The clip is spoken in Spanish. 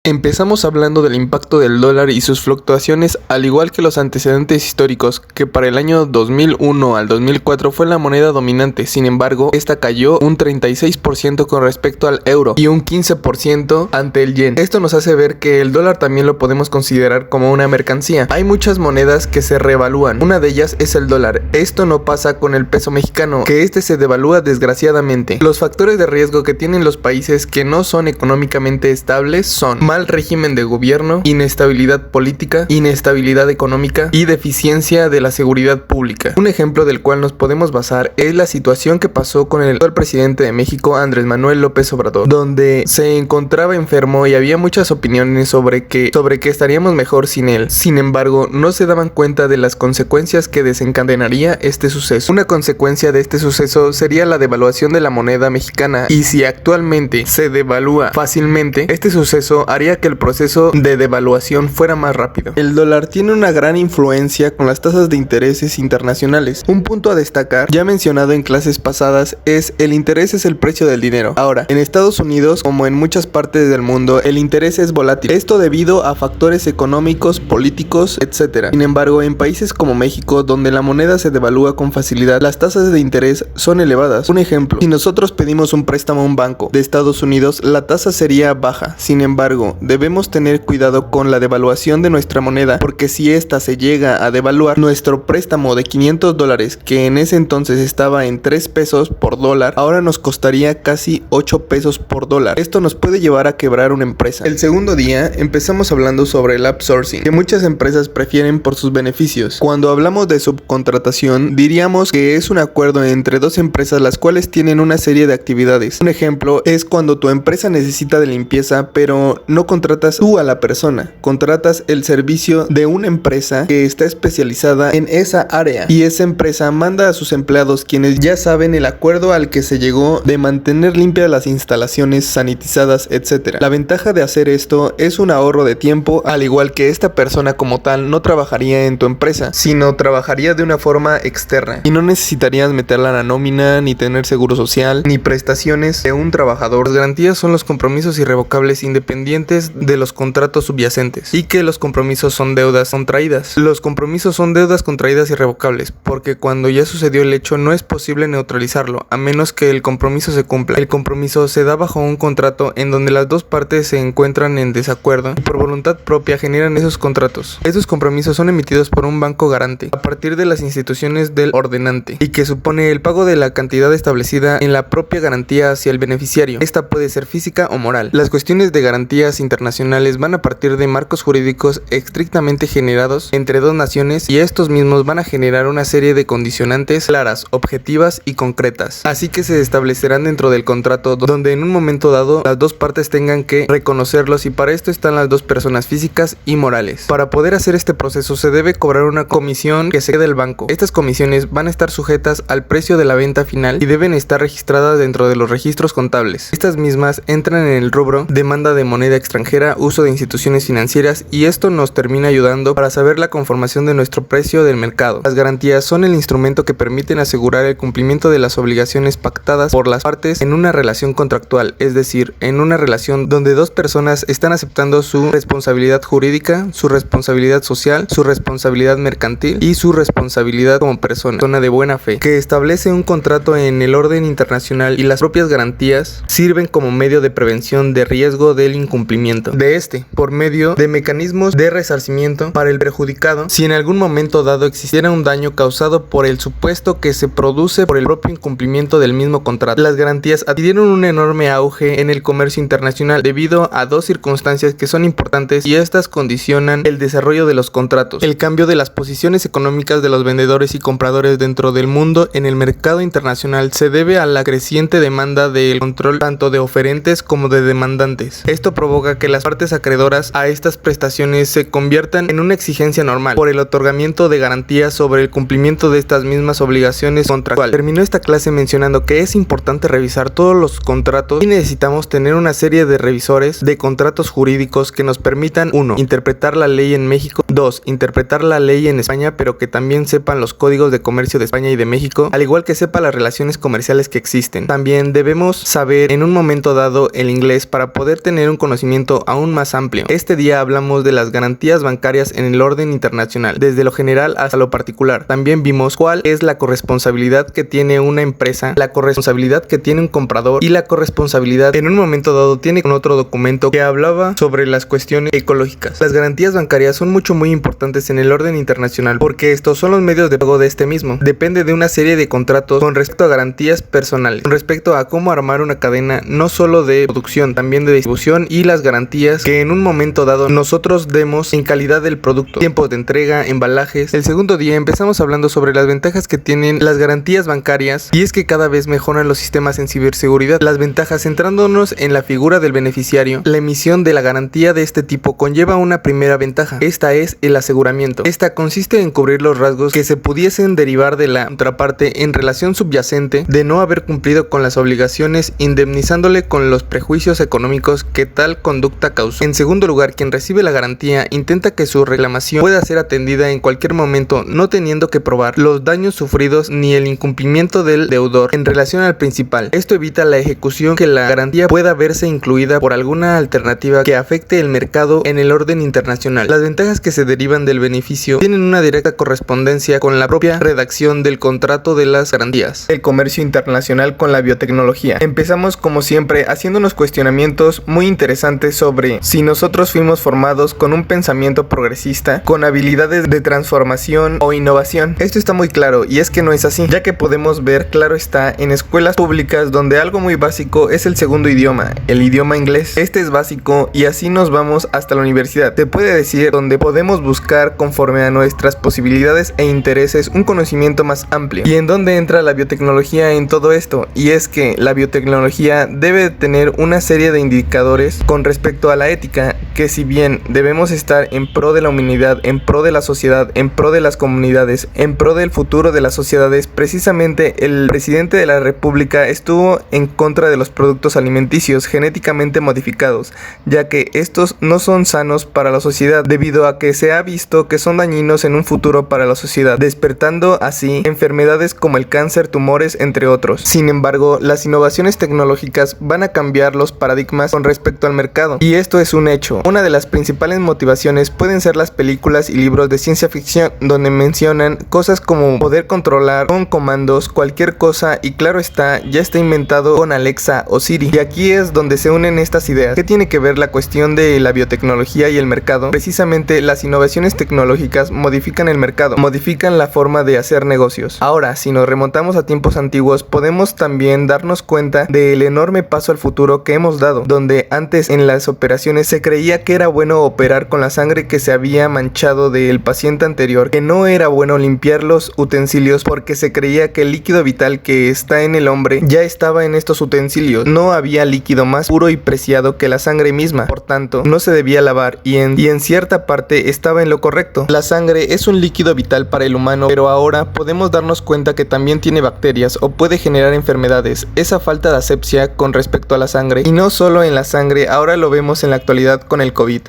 Empezamos hablando del impacto del dólar y sus fluctuaciones, al igual que los antecedentes históricos, que para el año 2001 al 2004 fue la moneda dominante. Sin embargo, esta cayó un 36% con respecto al euro y un 15% ante el yen. Esto nos hace ver que el dólar también lo podemos considerar como una mercancía. Hay muchas monedas que se revalúan, una de ellas es el dólar. Esto no pasa con el peso mexicano, que este se devalúa desgraciadamente. Los factores de riesgo que tienen los países que no son económicamente estables son mal régimen de gobierno, inestabilidad política, inestabilidad económica y deficiencia de la seguridad pública. Un ejemplo del cual nos podemos basar es la situación que pasó con el actual presidente de México, Andrés Manuel López Obrador, donde se encontraba enfermo y había muchas opiniones sobre que estaríamos mejor sin él. Sin embargo, no se daban cuenta de las consecuencias que desencadenaría este suceso. Una consecuencia de este suceso sería la devaluación de la moneda mexicana, y si actualmente se devalúa fácilmente, este suceso haría que el proceso de devaluación fuera más rápido. El dólar tiene una gran influencia con las tasas de intereses internacionales. Un punto a destacar, ya mencionado en clases pasadas, es el interés es el precio del dinero. Ahora, en Estados Unidos, como en muchas partes del mundo, el interés es volátil. Esto debido a factores económicos, políticos, etc. Sin embargo, en países como México, donde la moneda se devalúa con facilidad, las tasas de interés son elevadas. Un ejemplo, si nosotros pedimos un préstamo a un banco de Estados Unidos, la tasa sería baja. Sin embargo, debemos tener cuidado con la devaluación de nuestra moneda, porque si esta se llega a devaluar, nuestro préstamo de $500, que en ese entonces estaba en 3 pesos por dólar, ahora nos costaría casi 8 pesos por dólar. Esto nos puede llevar a quebrar una empresa. El segundo día empezamos hablando sobre el outsourcing, que muchas empresas prefieren por sus beneficios. Cuando hablamos de subcontratación, diríamos que es un acuerdo entre dos empresas las cuales tienen una serie de actividades. Un ejemplo es cuando tu empresa necesita de limpieza, pero no contratas tú a la persona, contratas el servicio de una empresa que está especializada en esa área, y esa empresa manda a sus empleados, quienes ya saben el acuerdo al que se llegó de mantener limpias las instalaciones, sanitizadas, etc. La ventaja de hacer esto es un ahorro de tiempo, al igual que esta persona como tal no trabajaría en tu empresa, sino trabajaría de una forma externa y no necesitarías meterla a la nómina, ni tener seguro social, ni prestaciones de un trabajador. Las garantías son los compromisos irrevocables independientes de los contratos subyacentes, y que los compromisos son deudas contraídas. Los compromisos son deudas contraídas irrevocables, porque cuando ya sucedió el hecho no es posible neutralizarlo, a menos que el compromiso se cumpla. El compromiso se da bajo un contrato en donde las dos partes se encuentran en desacuerdo y por voluntad propia generan esos contratos. Estos compromisos son emitidos por un banco garante a partir de las instituciones del ordenante, y que supone el pago de la cantidad establecida en la propia garantía hacia el beneficiario. Esta puede ser física o moral. Las cuestiones de garantías internacionales van a partir de marcos jurídicos estrictamente generados entre dos naciones, y estos mismos van a generar una serie de condicionantes claras, objetivas y concretas. Así que se establecerán dentro del contrato, donde en un momento dado las dos partes tengan que reconocerlos, y para esto están las dos personas físicas y morales. Para poder hacer este proceso se debe cobrar una comisión que se queda del banco. Estas comisiones van a estar sujetas al precio de la venta final y deben estar registradas dentro de los registros contables. Estas mismas entran en el rubro demanda de moneda extranjera, uso de instituciones financieras, y esto nos termina ayudando para saber la conformación de nuestro precio del mercado. Las garantías son el instrumento que permiten asegurar el cumplimiento de las obligaciones pactadas por las partes en una relación contractual, es decir, en una relación donde dos personas están aceptando su responsabilidad jurídica, su responsabilidad social, su responsabilidad mercantil y su responsabilidad como persona de buena fe, que establece un contrato en el orden internacional, y las propias garantías sirven como medio de prevención de riesgo del incumplimiento de este, por medio de mecanismos de resarcimiento para el perjudicado si en algún momento dado existiera un daño causado por el supuesto que se produce por el propio incumplimiento del mismo contrato. Las garantías adquirieron un enorme auge en el comercio internacional debido a dos circunstancias que son importantes, y estas condicionan el desarrollo de los contratos: el cambio de las posiciones económicas de los vendedores y compradores dentro del mundo en el mercado internacional se debe a la creciente demanda del control tanto de oferentes como de demandantes. Esto provoca que las partes acreedoras a estas prestaciones se conviertan en una exigencia normal por el otorgamiento de garantías sobre el cumplimiento de estas mismas obligaciones contractuales. Terminó esta clase mencionando que es importante revisar todos los contratos, y necesitamos tener una serie de revisores de contratos jurídicos que nos permitan: 1. Interpretar la ley en México; 2. 2. Interpretar la ley en España, pero que también sepan los códigos de comercio de España y de México, al igual que sepa las relaciones comerciales que existen. También debemos saber en un momento dado el inglés para poder tener un conocimiento aún más amplio. Este día hablamos de las garantías bancarias en el orden internacional, desde lo general hasta lo particular. También vimos cuál es la corresponsabilidad que tiene una empresa, la corresponsabilidad que tiene un comprador y la corresponsabilidad en un momento dado tiene con otro documento que hablaba sobre las cuestiones ecológicas. Las garantías bancarias son muy importantes en el orden internacional porque estos son los medios de pago de este mismo. Depende de una serie de contratos con respecto a garantías personales, con respecto a cómo armar una cadena no solo de producción, también de distribución y las garantías que en un momento dado nosotros demos en calidad del producto, tiempos de entrega, embalajes. El segundo día empezamos hablando sobre las ventajas que tienen las garantías bancarias y es que cada vez mejoran los sistemas en ciberseguridad. Las ventajas, centrándonos en la figura del beneficiario, la emisión de la garantía de este tipo conlleva una primera ventaja. Esta es el aseguramiento. Esta consiste en cubrir los rasgos que se pudiesen derivar de la contraparte en relación subyacente de no haber cumplido con las obligaciones, indemnizándole con los prejuicios económicos que tal conducta causó. En segundo lugar, quien recibe la garantía intenta que su reclamación pueda ser atendida en cualquier momento, no teniendo que probar los daños sufridos ni el incumplimiento del deudor en relación al principal. Esto evita la ejecución que la garantía pueda verse incluida por alguna alternativa que afecte el mercado en el orden internacional. Las ventajas que se derivan del beneficio tienen una directa correspondencia con la propia redacción del contrato de las garantías. El comercio internacional con la biotecnología. Empezamos como siempre haciéndonos cuestionamientos muy interesantes sobre si nosotros fuimos formados con un pensamiento progresista, con habilidades de transformación o innovación. Esto está muy claro y es que no es así, ya que podemos ver, claro está, en escuelas públicas donde algo muy básico es el segundo idioma, el idioma inglés. Este es básico y así nos vamos hasta la universidad. Te puede decir donde podemos buscar conforme a nuestras posibilidades e intereses un conocimiento más amplio. ¿Y en dónde entra la biotecnología en todo esto? Y es que la biotecnología debe tener una serie de indicadores con respecto a la ética, que si bien debemos estar en pro de la humanidad, en pro de la sociedad, en pro de las comunidades, en pro del futuro de las sociedades, precisamente el presidente de la República estuvo en contra de los productos alimenticios genéticamente modificados, ya que estos no son sanos para la sociedad debido a que se ha visto que son dañinos en un futuro para la sociedad, despertando así enfermedades como el cáncer, tumores, entre otros. Sin embargo, las innovaciones tecnológicas van a cambiar los paradigmas con respecto al mercado, y esto es un hecho. Una de las principales motivaciones pueden ser las películas y libros de ciencia ficción, donde mencionan cosas como poder controlar con comandos cualquier cosa, y claro está, ya está inventado con Alexa o Siri. Y aquí es donde se unen estas ideas. ¿Qué tiene que ver la cuestión de la biotecnología y el mercado? Precisamente las innovaciones tecnológicas modifican el mercado, modifican la forma de hacer negocios. Ahora, si nos remontamos a tiempos antiguos, podemos también darnos cuenta del enorme paso al futuro que hemos dado, donde antes en las operaciones se creía que era bueno operar con la sangre que se había manchado del paciente anterior, que no era bueno limpiar los utensilios porque se creía que el líquido vital que está en el hombre ya estaba en estos utensilios. No había líquido más puro y preciado que la sangre misma, por tanto no se debía lavar, y en cierta parte estaba en lo correcto. La sangre es un líquido vital para el humano, pero ahora podemos darnos cuenta que también tiene bacterias o puede generar enfermedades. Esa falta de asepsia con respecto a la sangre, y no solo en la sangre, ahora lo vemos en la actualidad con el COVID.